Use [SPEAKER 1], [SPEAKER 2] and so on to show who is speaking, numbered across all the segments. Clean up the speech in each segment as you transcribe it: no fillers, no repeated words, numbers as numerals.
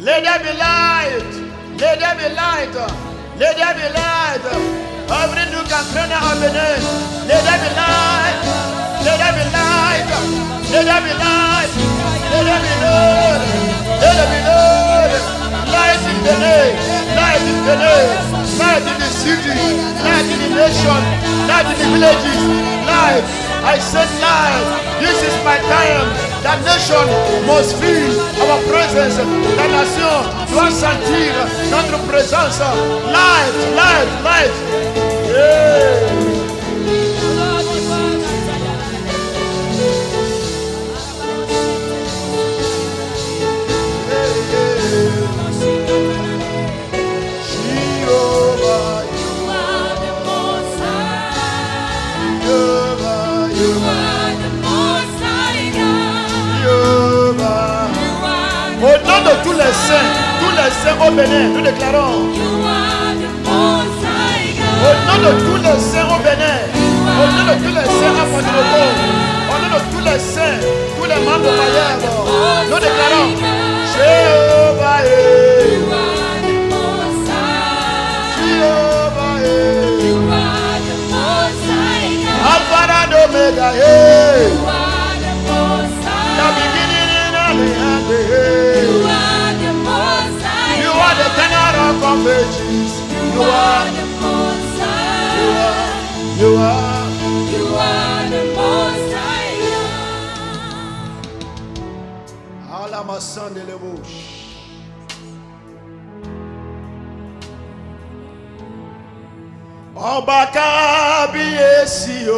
[SPEAKER 1] Let there be light. Let there be light. Let there be light. Every nook and cranny of the name. Let there be light. Let there be light. Let there be light. Let there be Lord. Let there be Lord. Light in the name. Light in the name. Light in the city. Light in the nation. Light in the villages. Light. I said light. This is my time. La nation must feel our presence. La nation doit sentir notre présence. Light, light, light. Yeah. Au nom de tous les saints au Bénin, nous déclarons. Au nom de tous les saints au Bénin, au nom de tous les saints à Fondinopo, au nom de tous les saints, tous les membres de Mayenne, nous déclarons. Jéhovah, Alpha and Omega, the beginning and the end. You are the tenor of ages. You are the most high. You are the most high. Alamasan de l'ébauche. Ọba kábíyèsí o,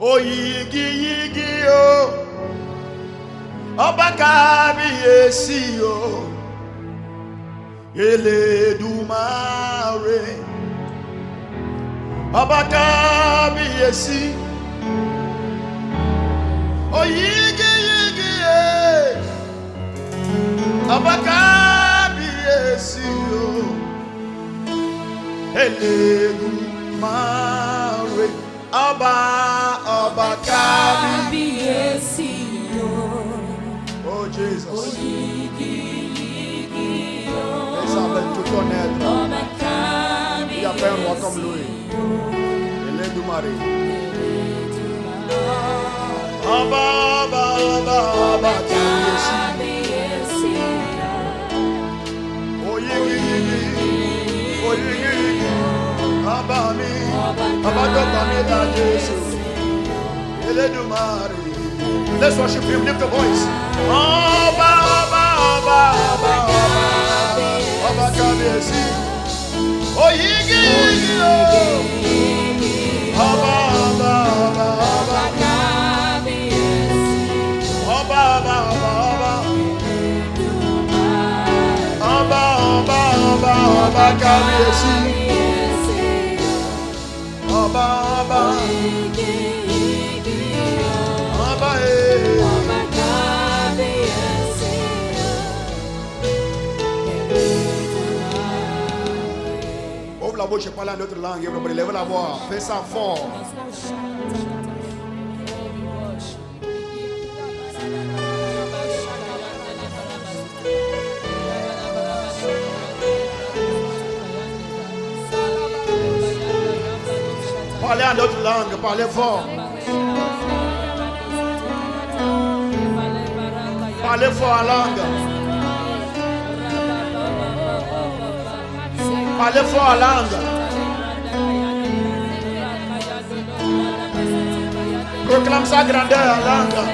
[SPEAKER 1] oyigiyigi o, ọba kábíyèsí o, Elédùmarè, ọba kábíyèsí, oyigiyigi e, ọba kábíyèsí o. Elédùmarè, ọba kábíyèsí o. Oh Jesus. Les appelle tout connaître. Il y a pas un roi comme lui. Elédùmarè. Ọba kábíyèsí. Let's worship him, lift the voice. Ọba kábíyèsí. Oyigiyigi o. Ọba kábíyèsí. Ọba kábíyèsí. Ouvre la bouche et parle en notre langue. Lève la voix. Fais ça fort. Parlez en notre langue, parlez fort. Parlez fort en langue. Parlez fort en langue. Proclame sa grandeur en langue.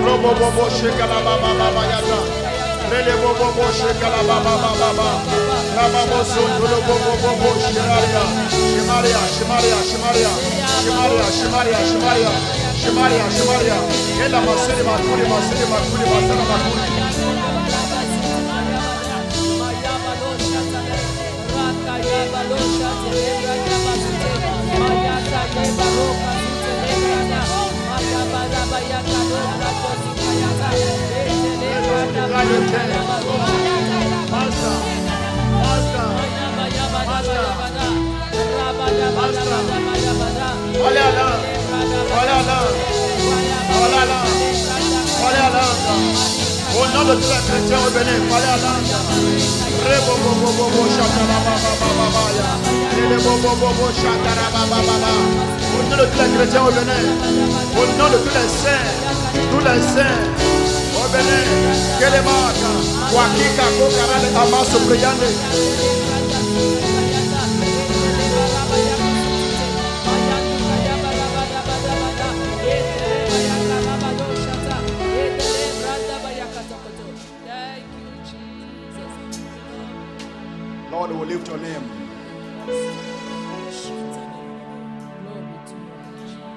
[SPEAKER 1] Robo bobo shekala baba baba yata. Rele bobo bobo shekala baba baba baba. Raba boso dolo bobo bobo shimaria. Shimaria. Ela masere makuri masere masara makuri. nom de tous les chrétiens au Bénin, Faya Landa. Rebobobobo Chatarabababaya. Rebobobobo Chatarabababa. Au nom de tous les chrétiens au Bénin, au nom de tous les saints au Bénin, Kelemaka, Wakika, Kokarale, Amaso Priande. Lord, we will lift your name.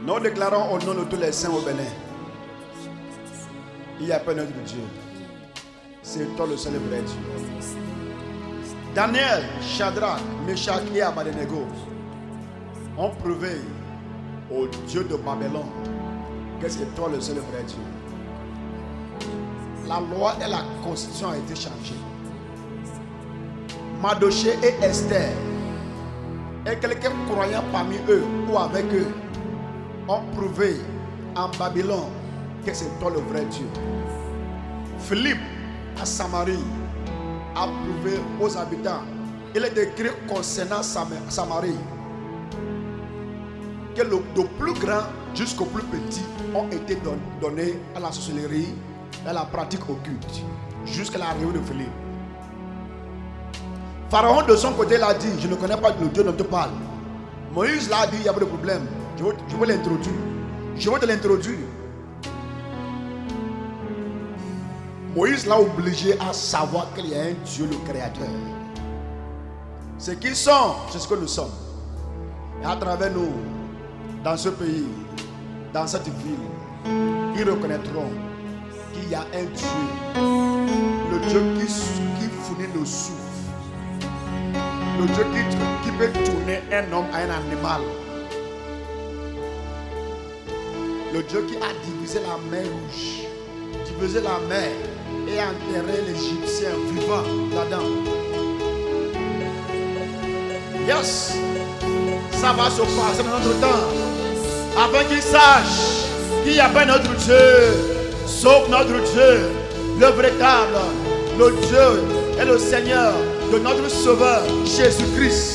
[SPEAKER 1] Nous déclarons au nom de tous les saints au Bénin. Il n'y a pas notre Dieu. C'est toi le seul vrai Dieu. Daniel, Shadrach, Meshach et Abednego ont prouvé au Dieu de Babylone que c'est toi le seul vrai Dieu. La loi et la constitution ont été changées. Mardochée et Esther et quelques croyants parmi eux ou avec eux ont prouvé en Babylone que c'est toi le vrai Dieu. Philippe à Samarie a prouvé aux habitants, il est écrit concernant Samarie que le plus grand jusqu'au plus petit ont été donnés à la sorcellerie et à la pratique occulte jusqu'à l'arrivée de Philippe. Pharaon de son côté l'a dit, je ne connais pas le Dieu dont tu parles. Moïse l'a dit, il n'y a pas de problème. Je veux l'introduire. Je veux te l'introduire. Moïse l'a obligé à savoir qu'il y a un Dieu, le Créateur. Ce qu'ils sont, c'est ce que nous sommes. Et à travers nous, dans ce pays, dans cette ville, ils reconnaîtront qu'il y a un Dieu. Le Dieu qui fournit le souffle. Le Dieu qui peut tourner un homme à un animal. Le Dieu qui a divisé la mer rouge, divisé la mer et enterré l'Égyptien vivant là-dedans. Yes, ça va se passer dans notre temps. Afin qu'ils sachent qu'il n'y a pas notre Dieu, sauf notre Dieu, le véritable, le Dieu et le Seigneur de notre Sauveur, Jésus-Christ.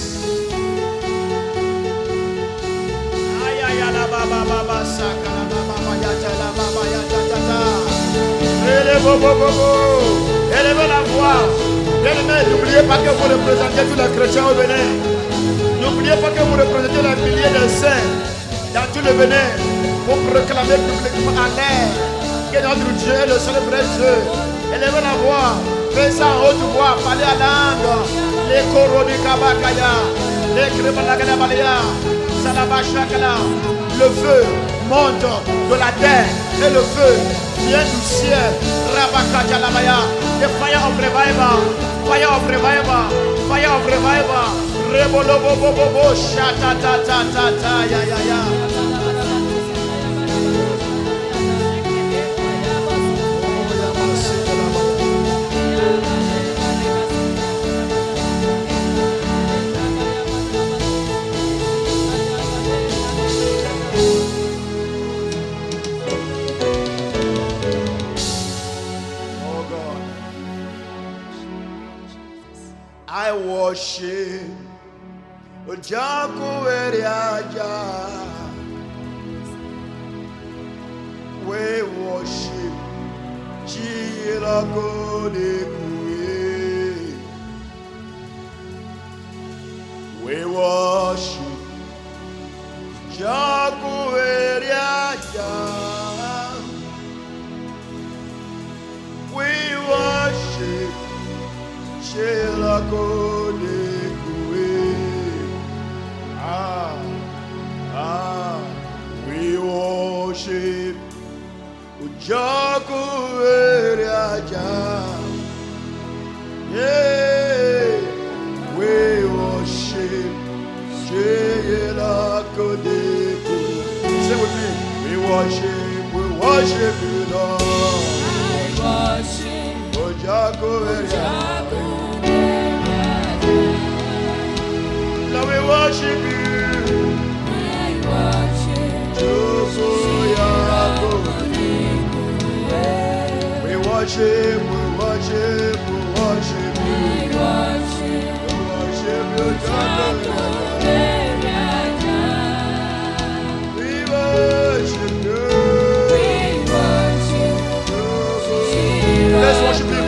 [SPEAKER 1] Élevez la voix. N'oubliez pas que vous représentez tous les chrétiens au Bénin. N'oubliez pas que vous représentez les milliers de saints dans tout le Bénin pour proclamer publiquement en l'air que notre Dieu est le seul vrai Dieu. Élevez la voix. Fais ça en haute voix. Parlez à langue. Les coroni kabakaya. Les krebalagadabalaya. Salabashakala. Le feu monte de la terre et le feu vient du ciel. Rabakajalabaya. The fire of revival. Fire of revival. Fire of revival. Rebolobobobobo. Shatatatata. Ya ya ya. I worship Jacoeriaja. We worship Chirakodekue. We worship Jacoeriaja. We worship we worship Jacoeriaja. Yeah, we worship Jacoeriaja. Say with me, we worship you, Lord.
[SPEAKER 2] I worship
[SPEAKER 1] Jacoeriaja. Lord, we worship you. We worship you. worship you. Let's worship him.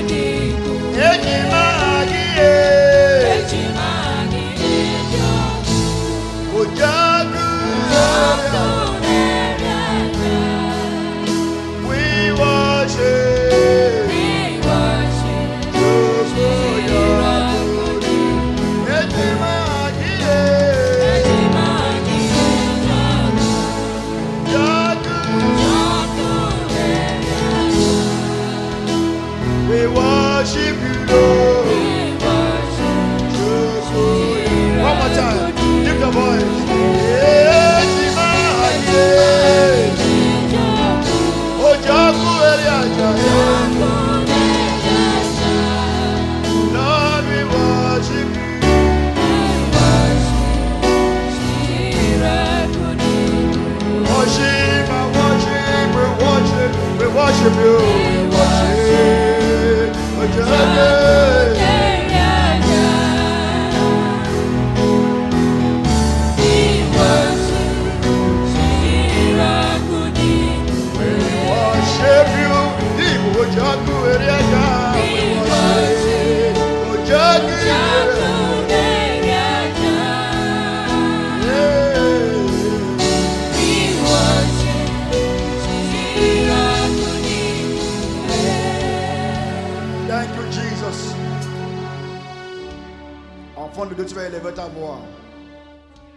[SPEAKER 1] Tu vas élever ta voix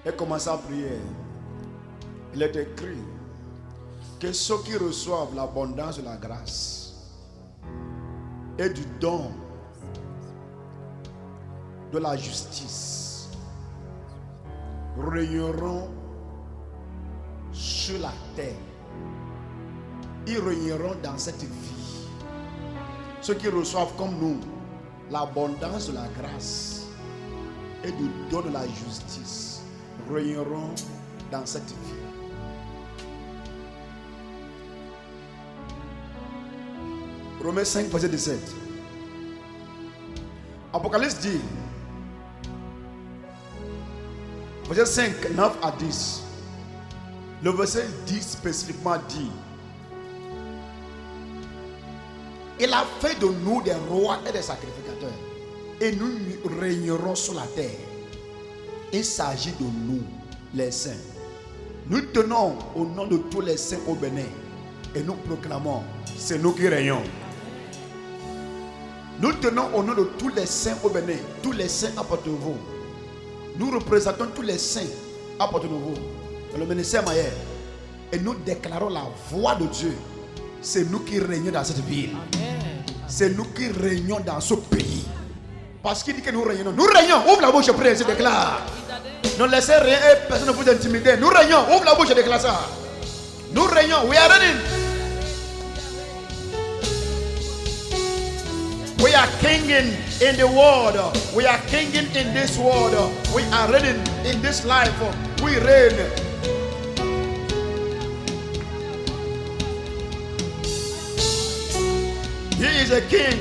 [SPEAKER 1] et commencer à prier. Il est écrit que ceux qui reçoivent l'abondance de la grâce et du don de la justice régneront sur la terre. Ils régneront dans cette vie. Ceux qui reçoivent comme nous l'abondance de la grâce et du don de la justice régneront dans cette vie. Romains 5, verset 17. Apocalypse dit, verset 5, 9 à 10. Le verset 10 spécifiquement dit, il a fait de nous des rois et des sacrificateurs. Et nous régnerons sur la terre. Il s'agit de nous, les saints. Nous tenons au nom de tous les saints au Bénin. Et nous proclamons, c'est nous qui régnons. Nous tenons au nom de tous les saints au Bénin. Tous les saints à Porto-Novo. Nous représentons tous les saints à Porto-Novo. Dans le ministère Mayer. Et nous déclarons la voix de Dieu. C'est nous qui régnons dans cette ville. C'est nous qui régnons dans ce pays. Parce qu'il dit que nous régnons. Nous régnons. Ouvre la bouche et prie, je déclare. Ne laissez rien et personne ne vous intimider. Nous régnons. Ouvre la bouche et déclare ça. Nous régnons. We are reigning. We are kinging in the world. We are kinging in this world. We are reigning in this life. We reign. He is a king.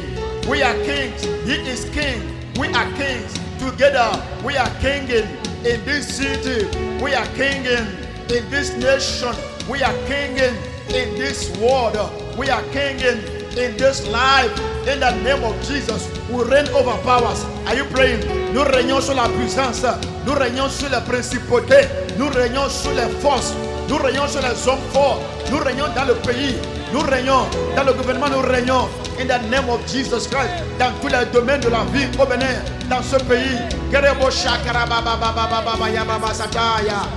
[SPEAKER 1] We are kings. He is king. We are kings. Together, we are kinging in this city. We are kinging in this nation. We are kinging in this world. We are kinging in this life. In the name of Jesus, we reign over powers. Are you praying? Nous régnons sur la puissance. Nous régnons sur les principautés. Nous régnons sur les forces. Nous régnons sur les hommes forts. Nous régnons dans le pays. Nous régnons dans le gouvernement. Nous régnons in the name of Jesus Christ dans tous les domaines de la vie au Bénin, dans ce pays. Gerebo shakara baba baba baba ya baba sataya.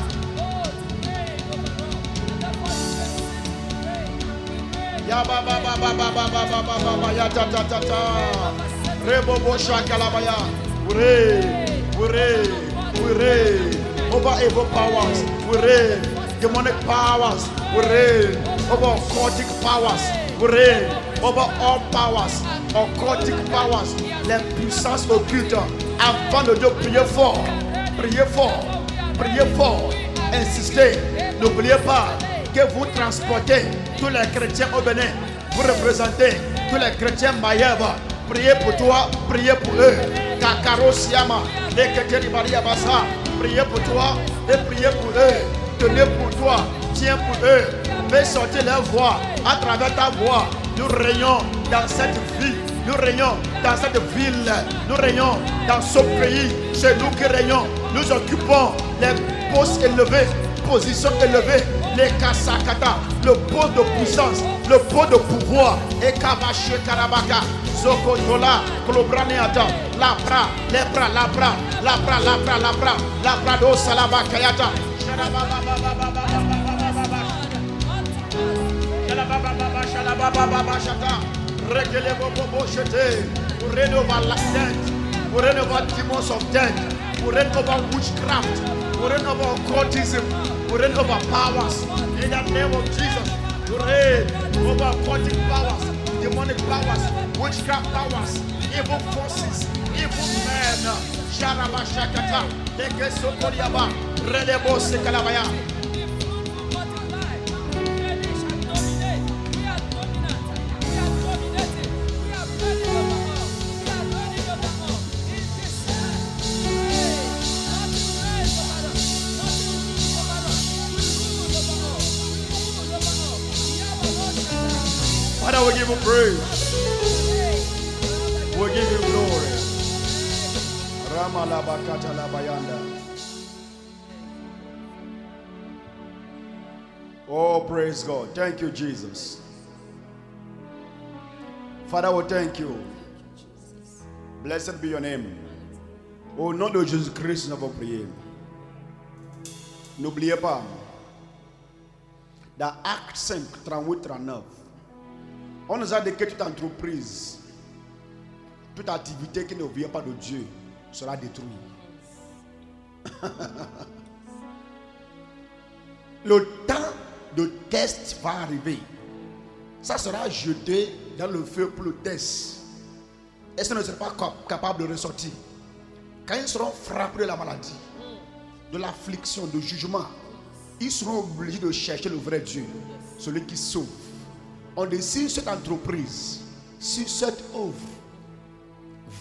[SPEAKER 1] Ya baba baba baba baba baba ya ta ta ta ta. Rebo bo shakala baya. We reign over evil powers. We reign demonic powers. We reign over occultic powers. We reign over all powers, occultic powers, les puissances occultes. Enfants de Dieu, priez fort, priez fort, priez fort, insistez. N'oubliez pas que vous transportez tous les chrétiens au Bénin. Vous représentez tous les chrétiens Maïeva. Priez pour toi, priez pour eux. Kakaro Siama, Leketeri Maria Bassa. Priez pour toi et priez pour eux. Tenez pour toi, tiens pour eux. Fais sortir leur voix à travers ta voix. Nous régnons dans cette vie. Nous régnons dans cette ville. Nous régnons dans ce pays. C'est nous qui régnons. Nous occupons les postes élevés, positions élevées. Les Kasakata, le poste de puissance, le poste de pouvoir. Et Kabaché Karabaka, Zokotola, Kolobraneata, Lapra, Lepra, Lapra, Lapra, Lapra, Lapra, Lapra do Salabakayata. Pour rénover la tête, pour rénover demons of death, pour rénover witchcraft, pour rénover occultism, pour rénover powers. In the name of Jesus, to reign over occultic powers, demonic powers, witchcraft powers, evil forces, evil men. Sharaba Shakata, Leke Sokoriaba, Relebo Sekalabaya. Father, we give you praise. We give you glory. Rama Labakata Labayanda. Oh, praise God. Thank you, Jesus. Father, we thank you. Blessed be your name. Au nom de Jésus-Christ, nous avons prié. N'oubliez pas, dans Acte 5, 38-39, on nous a dit que toute entreprise, toute activité qui ne vient pas de Dieu sera détruite. Le temps de test va arriver. Ça sera jeté dans le feu pour le test. Et ça ne sera pas capable de ressortir. Quand ils seront frappés de la maladie, de l'affliction, du jugement, ils seront obligés de chercher le vrai Dieu, celui qui sauve. On décide cette entreprise, si cette œuvre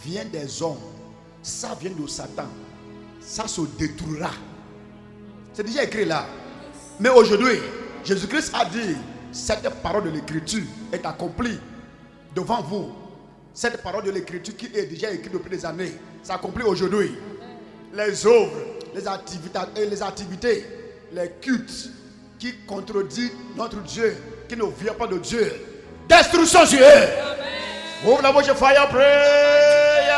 [SPEAKER 1] vient des hommes, ça vient de Satan, ça se détruira. C'est déjà écrit là. Mais aujourd'hui, Jésus-Christ a dit, cette parole de l'écriture est accomplie devant vous. Cette parole de l'écriture qui est déjà écrite depuis des années, s'accomplit aujourd'hui. Les œuvres, les activités, les cultes qui contredisent notre Dieu, qui ne vient pas de Dieu. Destruction sur eux. Ouvre la bouche, fire prayer.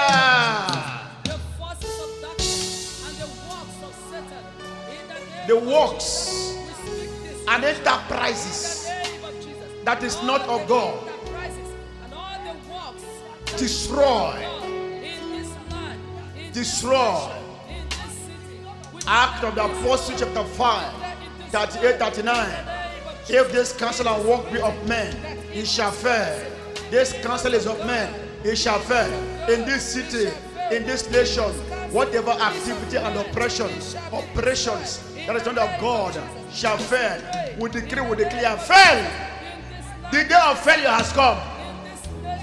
[SPEAKER 2] The forces of darkness and the works of Satan. In the name
[SPEAKER 1] The
[SPEAKER 2] of
[SPEAKER 1] works
[SPEAKER 2] Jesus, we speak this
[SPEAKER 1] and
[SPEAKER 2] in
[SPEAKER 1] enterprises
[SPEAKER 2] the name of Jesus.
[SPEAKER 1] that is not of God,
[SPEAKER 2] Enterprises and all the works that
[SPEAKER 1] destroy,
[SPEAKER 2] in this land, in
[SPEAKER 1] destroy.
[SPEAKER 2] in this city. We
[SPEAKER 1] Act of the Apostle chapter 5, 38, 39. If this counsel and work be of men, it shall fail. This counsel is of men, it shall fail. In this city, in this nation, whatever activity and operations that is not of God shall fail. We decree, we declare, fail. The day of failure has come.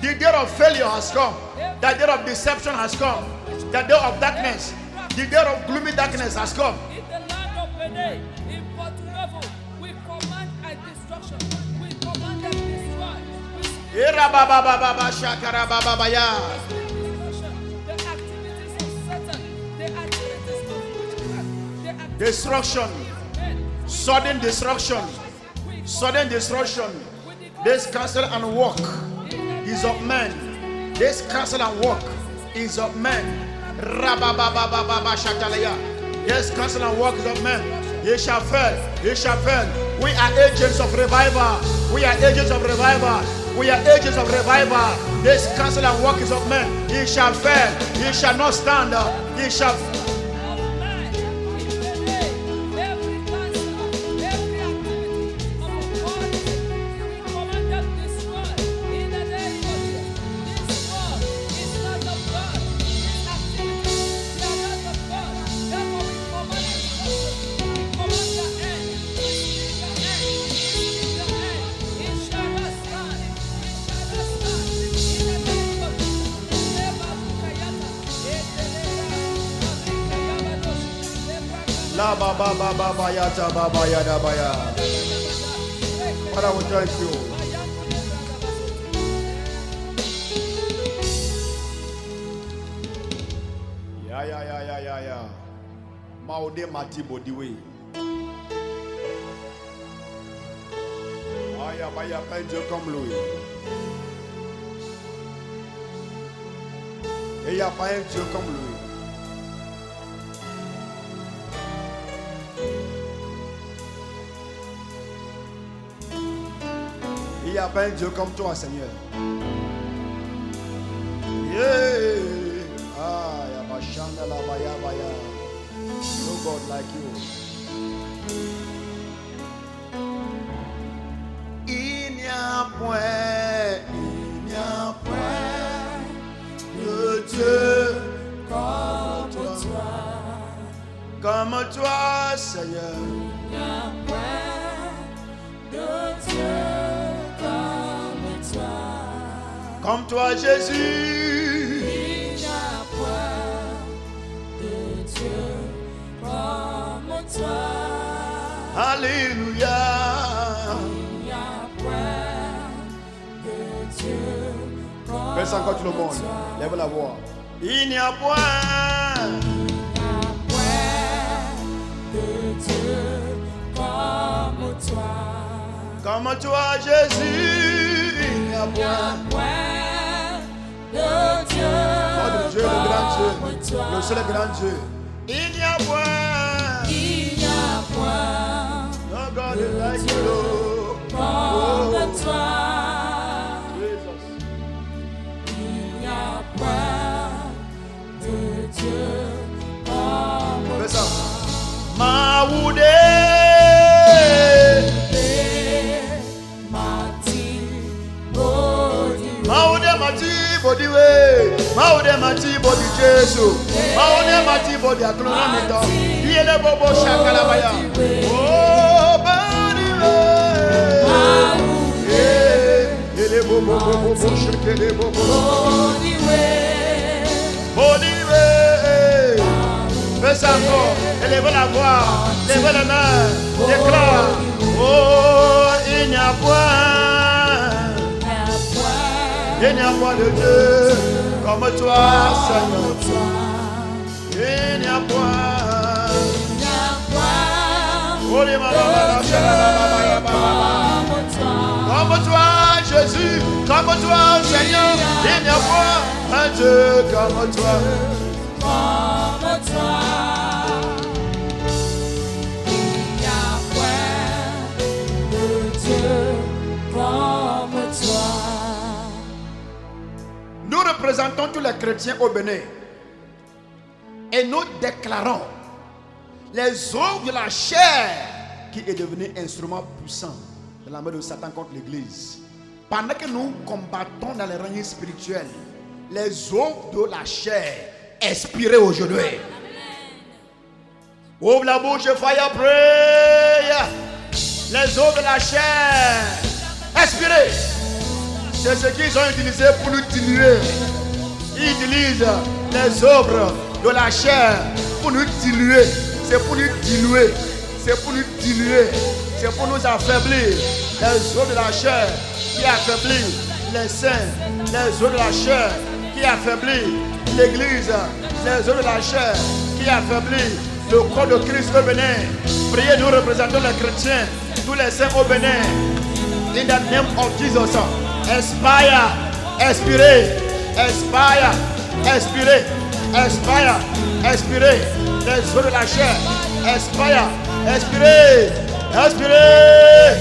[SPEAKER 1] The day of failure has come. The day of deception has come. The day of darkness, the day of gloomy darkness has come.
[SPEAKER 2] in the land of Benin, in Porto Novo, we command a destruction. We command them destroy. We speak the activities of Satan, the activities of witchcraft, the activities
[SPEAKER 1] Destruction,
[SPEAKER 2] of men.
[SPEAKER 1] sudden destruction, sudden destruction. This counsel and work is of men. This counsel and work is of men. This counsel and work is of men. It shall fail. It shall fail. We are agents of revival. We are agents of revival. We are agents of revival. This counsel and work is of men. It shall fail. It shall not stand. It shall. La baba baba bayata baba yada baya. Father, we thank you. Ya. Maude mati bodiwe. Aya baya pas un Dieu comme lui. Et il n'y a pas un Dieu comme lui. Il n'y a pas un Dieu comme toi, Seigneur. Yeah. Ah, Yabashanda la baya baya. No God like you. Il n'y a point de Dieu comme toi. Comme toi, Seigneur.
[SPEAKER 2] Il n'y a point de Dieu comme toi.
[SPEAKER 1] Comme toi, Jésus.
[SPEAKER 2] Il n'y a point de Dieu comme toi.
[SPEAKER 1] Alléluia.
[SPEAKER 2] Il n'y a point de Dieu comme
[SPEAKER 1] Fais ça encore tout le monde.
[SPEAKER 2] toi.
[SPEAKER 1] Lève la voix. Il n'y a point.
[SPEAKER 2] Il n'y a point de Dieu comme toi.
[SPEAKER 1] Comme toi, Jésus. Il n'y a
[SPEAKER 2] Il n'y a
[SPEAKER 1] point.
[SPEAKER 2] point de Dieu
[SPEAKER 1] Notre Dieu, le grand
[SPEAKER 2] comme
[SPEAKER 1] Dieu.
[SPEAKER 2] toi.
[SPEAKER 1] Le seul grand Dieu. Il n'y a point.
[SPEAKER 2] Il n'y a point
[SPEAKER 1] No God is like you.
[SPEAKER 2] comme toi.
[SPEAKER 1] Jesus.
[SPEAKER 2] Il n'y a point de Dieu comme
[SPEAKER 1] Fais ça.
[SPEAKER 2] toi.
[SPEAKER 1] Maoudé. Mati body way, Maude mati body Jesu, Maude mati body aklonamito, Diele bobo shakalabaya. Oh body way, Ele bobo shakele bobo. Body way, fais ça encore, élevez la voix, levez les mains, déclare. Oh il n'y a point. Il n'y a pas de Dieu comme toi, Seigneur. Il n'y a point. Comme toi, Jésus, comme toi, Seigneur. Il n'y a pas un Dieu comme toi.
[SPEAKER 2] Comme toi. Il n'y a point de Dieu comme toi.
[SPEAKER 1] Nous représentons tous les chrétiens au Bénin et nous déclarons les œuvres de la chair qui est devenu instrument puissant de la main de Satan contre l'église. Pendant que nous combattons dans les rangs spirituels, les œuvres de la chair expirées aujourd'hui. Ouvre la bouche et fire prayer. Les œuvres de la chair expirées. C'est ce qu'ils ont utilisé pour nous diluer. Ils utilisent les œuvres de la chair pour nous diluer. C'est pour nous diluer. C'est pour nous diluer. C'est pour nous affaiblir. Les œuvres de la chair qui affaiblissent les saints. Les œuvres de la chair qui affaiblissent l'église. Les œuvres de la chair qui affaiblissent le corps de Christ au Bénin. Priez, nous représentons les chrétiens, tous les saints au Bénin. In the name of Jesus. Expire, expirez, expire, expirez, expire, expirez. Les eaux de la chair, expire, expirez, expirez.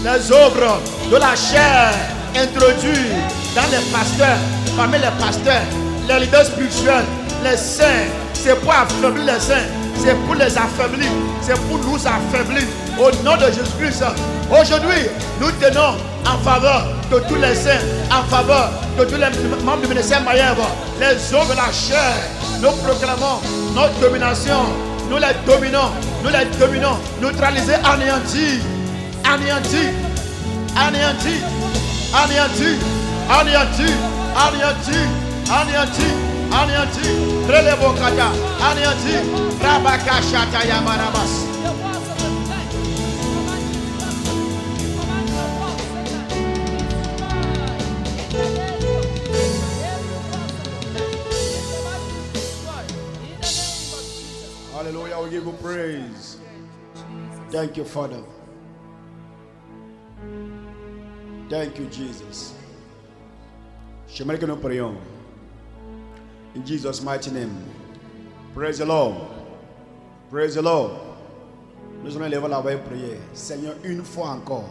[SPEAKER 1] Les œuvres de la chair introduites dans les pasteurs, parmi les pasteurs, les leaders spirituels, les saints. C'est pour affaiblir les saints, c'est pour les affaiblir, c'est pour nous affaiblir. Au nom de Jésus-Christ, aujourd'hui, nous tenons en faveur de tous les saints, en faveur de tous les membres du ministère Maïèvre, les œuvres de la chair. Nous proclamons notre domination, nous les dominons, neutraliser, anéantir, anéantir, anéantir, anéantir, anéanti, anéanti, anéanti, anéanti, relève-kata, anéanti, rabakashata yamarabas.
[SPEAKER 2] The walls of the night. Command the walls of the night.
[SPEAKER 1] Hallelujah, we give you praise. Thank you, Father. Thank you, Jesus. J'aimerais que nous prions. In Jesus' mighty name. Praise the Lord. Praise the Lord. Nous allons lever la voix et prier. Seigneur, une fois encore,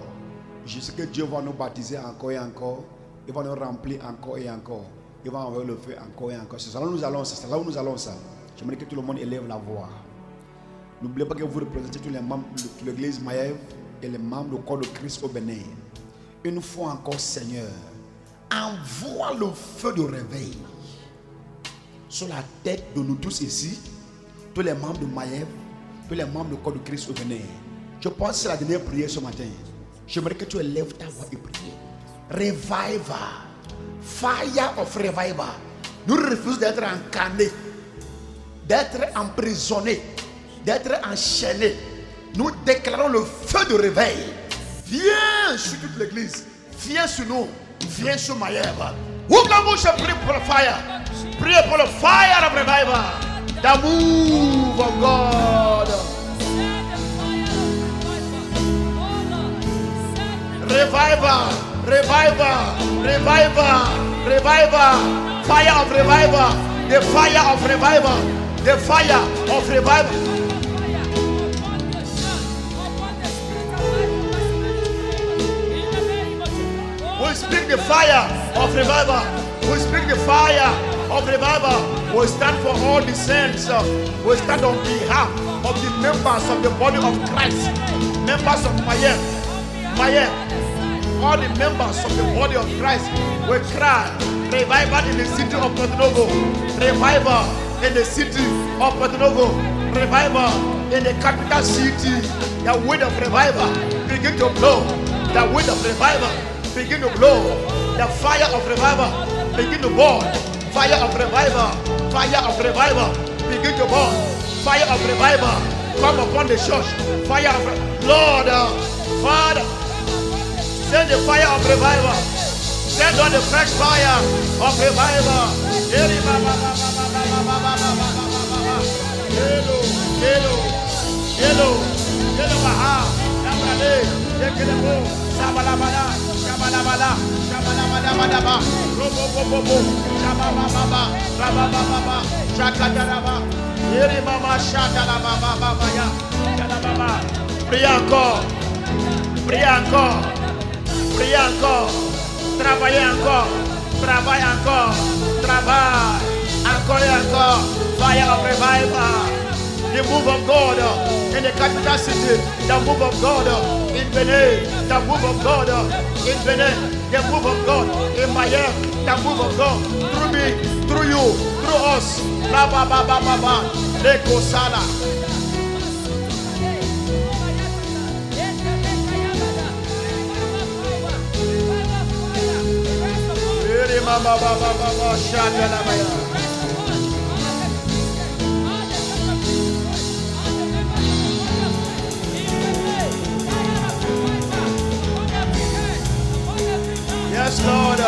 [SPEAKER 1] je sais que Dieu va nous baptiser encore et encore. Il va nous remplir encore et encore. Il va envoyer le feu encore et encore. C'est là où nous allons, c'est là où nous allons ça. J'aimerais que tout le monde élève la voix. N'oubliez pas que vous représentez tous les membres de l'église Maïev et les membres du corps de Christ au Bénin. Une fois encore, Seigneur, envoie le feu de réveil sur la tête de nous tous ici, tous les membres de Maïev, tous les membres du corps de Christ au Bénin. Je pense que c'est la dernière prière ce matin. J'aimerais que tu élèves ta voix et prie. Revival, fire of revival. Nous refusons d'être encanés, d'être emprisonnés, d'être enchaînés. Nous déclarons le feu de réveil. Viens sur toute l'église. Viens sur nous. Viens sur Maïev. Ouvre la bouche et prie pour le fire. Prie pour le fire of revival. The move of God. Revival. Revival. Revival. Revival. Fire of revival. The fire of revival. The fire of revival. We speak the fire of revival. We speak the fire of revival. We stand for all the saints. We stand on behalf of the members of the body of Christ. Members of Maïev. Maïev. All the members of the body of Christ. We cry revival in the city of Porto Novo. Revival in the city of Porto Novo. Revival in the capital city. The wind of revival begin to blow. The wind of revival begin to blow. The fire of revival begin to burn. Fire of revival. Fire of revival begin to burn. Fire of revival come upon the church. Fire of Lord, Father, send the fire of revival. Send on the fresh fire of revival. Hello, hello, hello, hello, Baha, Nabrale, Yekelebo, Sabalabala, Shabalabala, Shabalabala, Robo, Shabababa, Rabababa, Shakadaraba, Yeri Mama Shakalababa, Yalababa. Priez encore, priez encore, priez encore, travaillez encore, travaille encore, travaille encore et encore. Fire of revival, the move of God in the capital city, the move of God in Benin, the move of God in Benin, the move of God in Maïev, the move of God through me, through you, through us. La ba ba ba ba ba, Leko Sala. Eri ma ba ba ba ba ba, Shanda la Maya. Yes, Lord.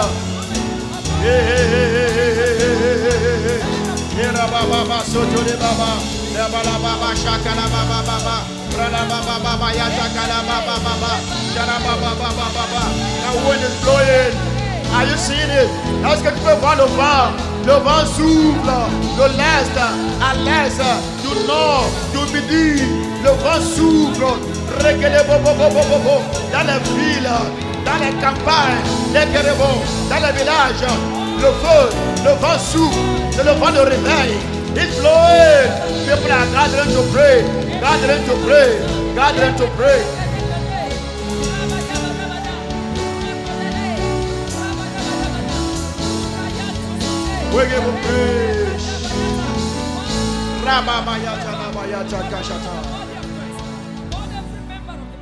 [SPEAKER 1] Hey, hey, hey, hey, hey, hey, hey, hey, Baba, Soto de Baba, Baba, Baba, Shakala, Baba, Baba, Brala, Baba, Baba, Yashakala, Baba, Baba, Shara, Baba, Baba, Baba. The wind is blowing. Are you seeing it? Est-ce que tu peux voir le vent? Le vent souffle de l'est à l'est, du nord, du midi. Le vent souffle. Regardez, dans les villes. Dans les campagnes, les guéribons, dans les villages, le feu, le vent souffle, c'est le vent de réveil. It's blowing. People are gathering to pray, gathering to pray, gathering to pray. We give him praise.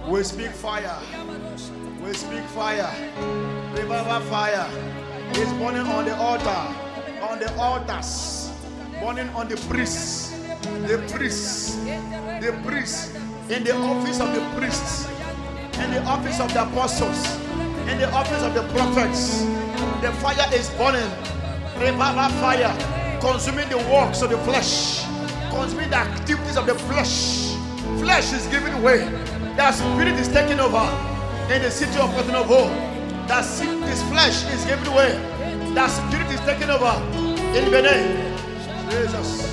[SPEAKER 1] We speak fire. We speak fire. Revival fire. is burning on the altar, on the altars, burning on the priests, the priests, in the office of the priests, in the office of the apostles, in the office of the prophets. The fire is burning, revival fire, consuming the works of the flesh, consuming the activities of the flesh. Flesh is giving way. The spirit is taking over in the city of Mountain of Hope. This flesh is giving way. The spirit is taking over in Benin. Jesus.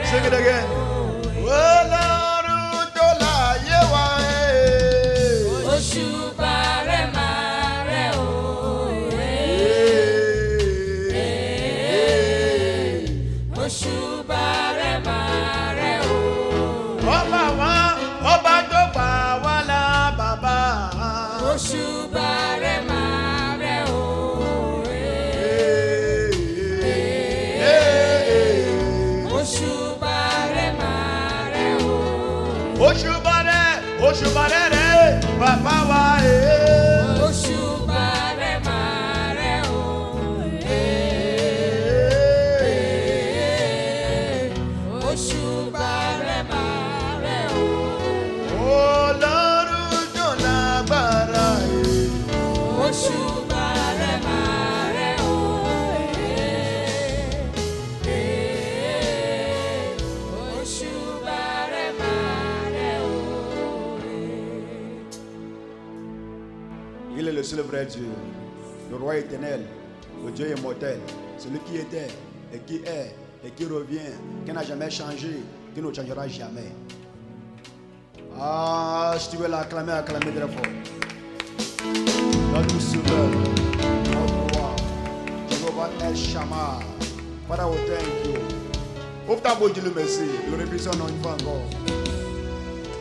[SPEAKER 1] Sing it again. Il est le seul vrai Dieu, le roi éternel, le Dieu immortel, celui qui était et qui revient, qui n'a jamais changé, qui ne changera jamais. Ah, si tu veux l'acclamer, acclamer très fort. Notre Sauveur, notre roi, Jéhovah El Shammah. Father, we thank you. Ouvre ta bouche, dis-le merci. Le répète son nom une fois encore.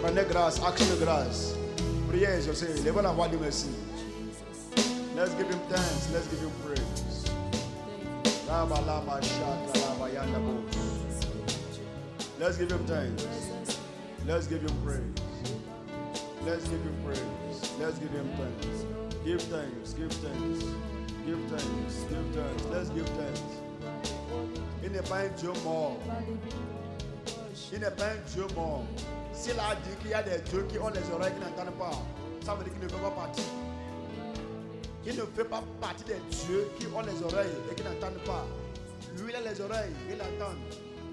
[SPEAKER 1] Prenez grâce, action de grâce. Priez, je sais, levez la voix de merci. Let's give him thanks, let's give him praise. Let's give him thanks. Let's give him praise. Let's give him praise. Let's give him thanks. Give thanks, give thanks. Give thanks, give thanks. Let's give thanks. Il n'est pas un Dieu mort. Il n'est pas un Dieu mort. S'il a dit qu'il y a des dieux qui ont les oreilles qui n'entendent pas, ça veut dire qu'il ne fait pas partie. Il ne fait pas partie des dieux qui ont les oreilles et qui n'entendent pas. Lui, il a les oreilles, il entend.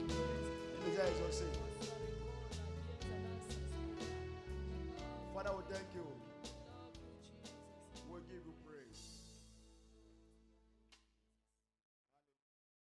[SPEAKER 1] Il nous a exaucés.